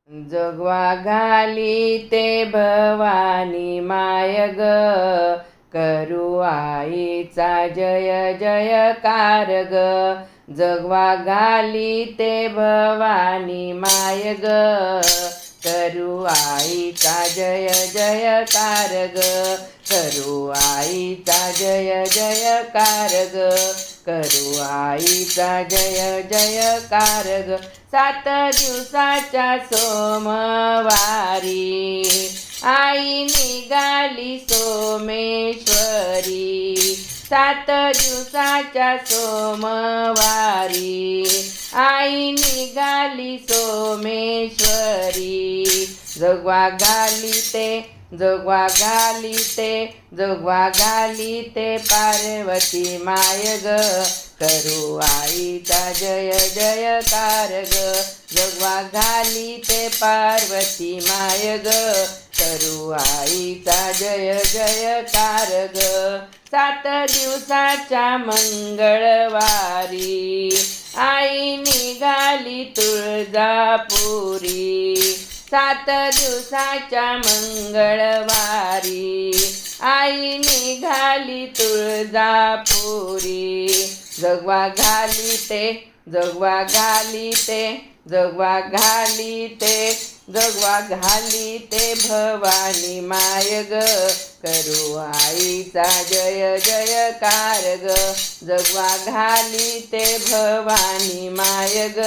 जगवा घाली ते भवानी माय ग, करू आईचा जय जयकार ग. जगवा घाली ते भवानी माय ग, करू आईचा जय जयकार ग. करू आईचा जय जयकार ग. करू आईचा जय जयकार ग. 7 दिवसाच्या सोमवारी आई निघाली सोमेश्वरी. 7 दिवसाच्या सोमवारी आई निघाली सोमेश्वरी. जगवा घाली ते जगवा घाली ते जगवा घाली ते पार्वती माय ग, करू आईचा जय जयकार ग. जगवा घाली ते पार्वती माय ग, करू आईचा जय जयकार ग. 7 दिवसाच्या मंगळवारी आई निघाली तुळजापुरी. 7 दिवसाच्या मंगळवारी आई निघाली तुळजापुरी. जगवा घाली ते जगवा घाली ते जगवा घाली ते जगवा घाली ते भवानी माय ग, करू आईचा जय जयकार ग. जगवा घाली ते भवानी माय ग,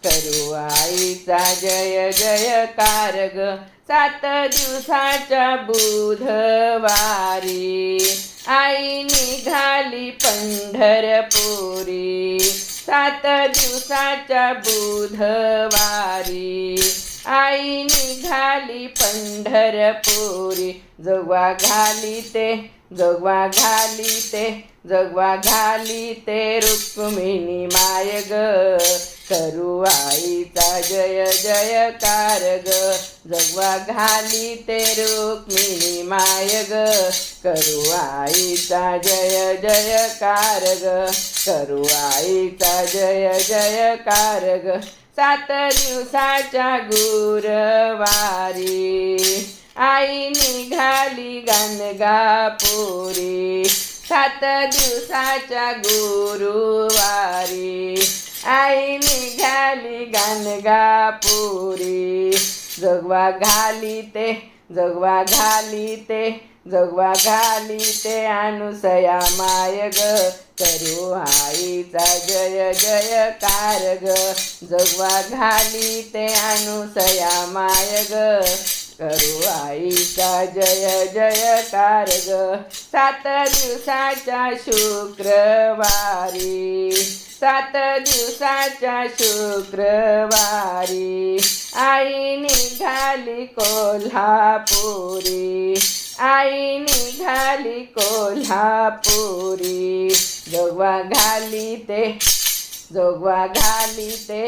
करू आईचा जय जयकार ग. 7 दिवसाच्या बुधवारी आई निघाली पंढरपुरी. 7 दिवसाच्या बुधवारी आई निघाली पंढरपुरी. जगवा घाली ते जगवा घाली ते जगवा घाली ते रुक्मिणी माय ग, करू आईचा जय जयकार ग. जगवा घाली ते रुक्मिणी माय ग, करू आईचा जय जयकार ग. करू आईचा जय जयकार ग. 7 दिवसाच्या गुरुवारी आई निघाली गाणगापुरी. 7 दिवसाच्या गुरुवारी आई निघाली गाणगापुरी. जगवा घाली ते जगवा घाली ते जगवा घाली ते अनुसया माय ग, करू आईचा जय जयकार ग. जगवा घाली ते अनुसया माय ग, करू आईचा जय जयकार ग. 7 दिवसाच्या शुक्रवारी 7 दिवसाच्या शुक्रवारी आई निघाली कोल्हापुरी. आई निघाली कोल्हापुरी. जगवा घाली ते जगवा घाली ते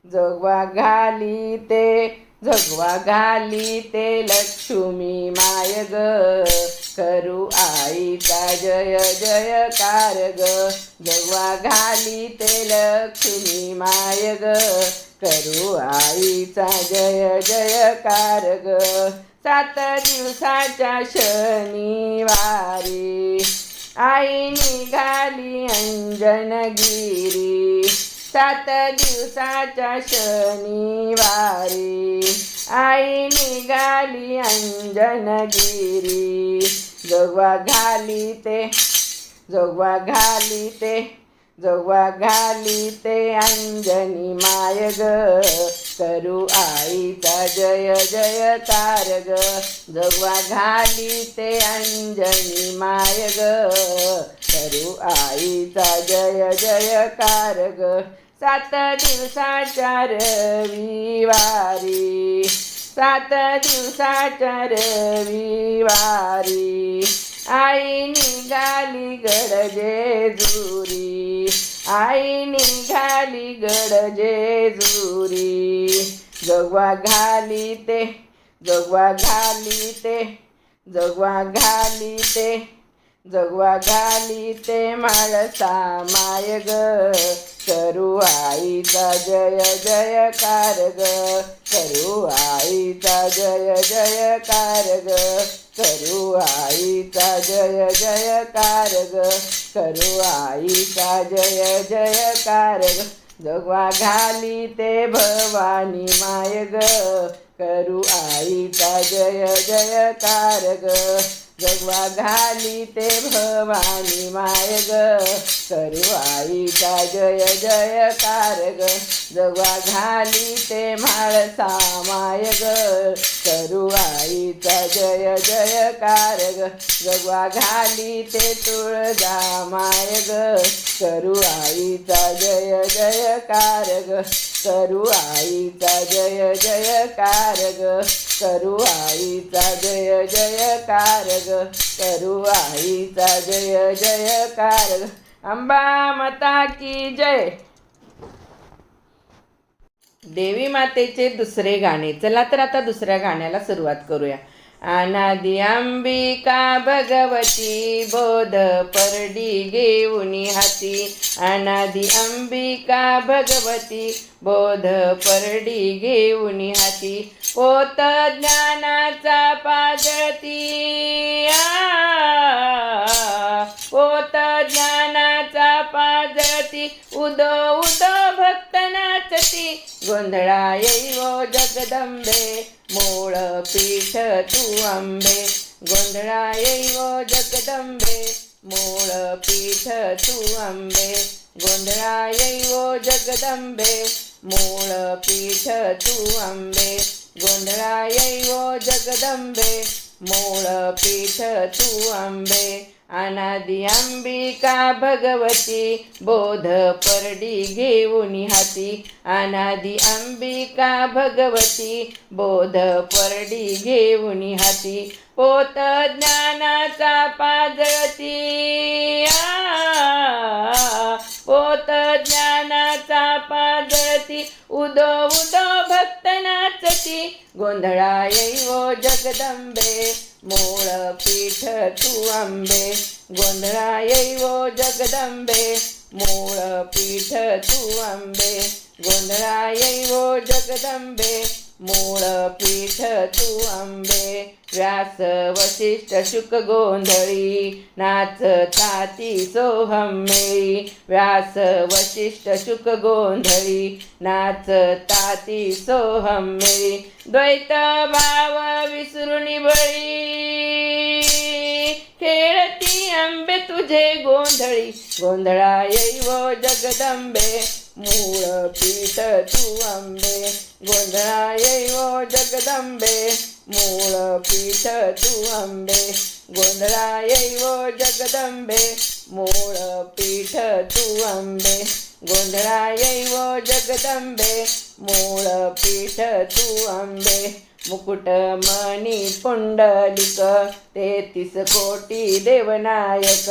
जगवा घाली ते जगवा घाली ते लक्ष्मी माय ग, करू आईचा जय जयकार ग. जगवा घाली ते लक्ष्मी माय ग, करू आईचा जय जयकार ग. 7 दिवसाच्या शनिवारी आई निघाली अंजनगिरी. 7 दिवसाच्या शनिवारी आई निघाली अंजनगिरी. जगवा घाली ते जगवा घाली ते जगवा घाली ते अंजनी माय ग, करू आईचा जय जयकार ग. जगवा घाली ते अंजनी माय ग, करू आईचा जय जयकार ग. 7 दिवसाच्या रविवारी 7 दिवसाच्या रविवारी आई निघाली गडजेजुरी. आई निघाली गडजेजुरी. जगवा घाली ते जगवा घाली ते जगवा घाली ते जगवा घाली ते माळसा माय ग, करू आईचा जय जयकार ग, करू आईचा जय जयकार ग, करू आईचा जय जयकार ग, करू आईचा जय जयकार ग. जोगवा घाली ते भवानी माय ग, करू आईचा जय जयकार ग, जोगवा घाली ते भवानी माय ग, करू आईचा जय जयकार ग, जोगवा घाली ते म्हाळसा माय ग, करू आईचा जय जयकार ग, जोगवा घाली ते तुळजा माय ग, करू आईचा जय जयकार ग, करू आईचा जय जयकार ग, करू आईचा जय जयकार ग, करू आईचा जय जयकार ग. अंबा माता की जय. देवी मातेचे दुसरे गाणे. चला तर आता दुसऱ्या गाण्याला सुरुवात करूया. अनादि अंबिका भगवती बोध परडी घेऊनी हाती, अनादि अंबिका भगवती बोध परडी घेऊनी हाती, पोत ज्ञानाचा पाजळती, पोत ज्ञानाचा पाजळती, उदो उदो भक्त नाचती, गोंधळा येईवो जगदंबे मूळ पीठ तू अंबे, गोंधळा येईवो जगदंबे मूळ पीठ तू अंबे, गोंधळा येईवो जगदंबे मूळ पीठ तू अंबे, गोंधळा येईवो जगदंबे मूळ पीठ तू अंबे. अनादि अंबिका भगवती बोध परडी घेऊनी हाती, अनादि अंबिका भगवती बोध परडी घेऊनी हाती, पोत ज्ञानाचा पाजळती, पोत ज्ञानाचा पाजळती, उदो उदो भक्त नाचती, गोंधळा येईवो जगदंबे मूळ पीठ तू अंबे, गोंधळा येईवो जगदंबे मूळ पीठ तू अंबे, गोंधळा येईवो जगदंबे मूळ पीठ तू अंबे. व्यास वसिष्ठ शुक गोंधळी नाचताती सोहमेळी, व्यास वसिष्ठ शुक गोंधळी नाचताती सोहमेळी, द्वैत भाव विसरून बळी खेळती अंबे तुझे गोंधळी, गोंधळा येईवो जगदंबे मूळ पीठ तू अंबे, गोंधळा येईवो जगदंबे मूळ पीठ तू अंबे, गोंधळा येईवो जगदंबे मूळ पीठ तू अंबे, गोंधळा येईवो जगदंबे मूळ पीठ तू अंबे. मुकुट मणी पुंडलिक 33 कोटी देवनायक,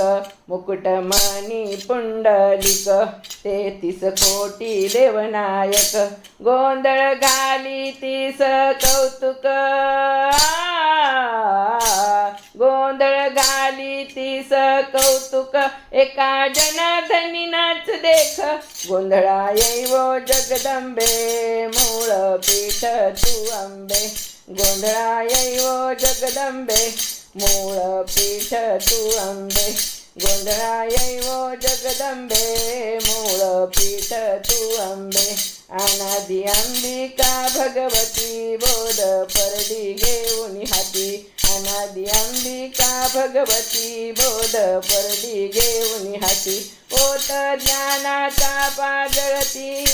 मुकुट मणी पुंडलिक 33 कोटी देवनायक, गोंधळ घाली तीस कौतुक, गोंधळ घाली तीस कौतुक, एका जनार्दनी नाच देख, गोंधळा येईवो जगदंबे मूळ पीठ तू अंबे, गोंधळा येईवो जगदंबे मूळ पीठ तू अंबे, गोंधळा येईवो जगदंबे मूळ पीठ तू अंबे. अनादि अंबिका भगवती बोध परडी घेऊनी हाती, अनादि अंबिका भगवती बोध परडी घेऊनी हाती, पोत ज्ञानाचा पाजळती,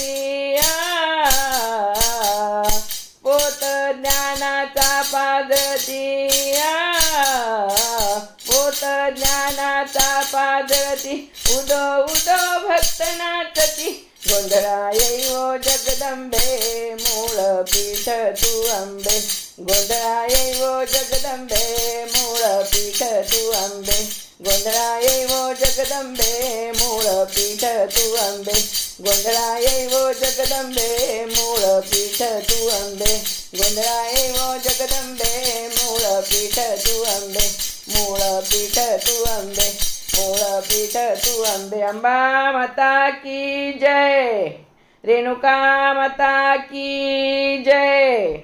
पोत ज्ञानाचा पाजळती, पोत ज्ञानाचा पाजळती, उदो उदो भक्त नाचती, गोंधळा येईवो जगदंबे मूळ पीठ तू अंबे, गोंधळा येईवो जगदंबे मूळ पीठ तू अंबे, गोंधळा येईवो जगदंबे मूळ पीठ तू अंबे, गोंधळा येईवो जगदंबे मूळ पीठ तू अंबे, गोंधळा येईवो जगदंबे मूळ पीठ तू अंबे, मूळ पीठ तू अंबे. मूळपीठ तू अंबे. अंबा माता की जय. रेणुका माता की जय.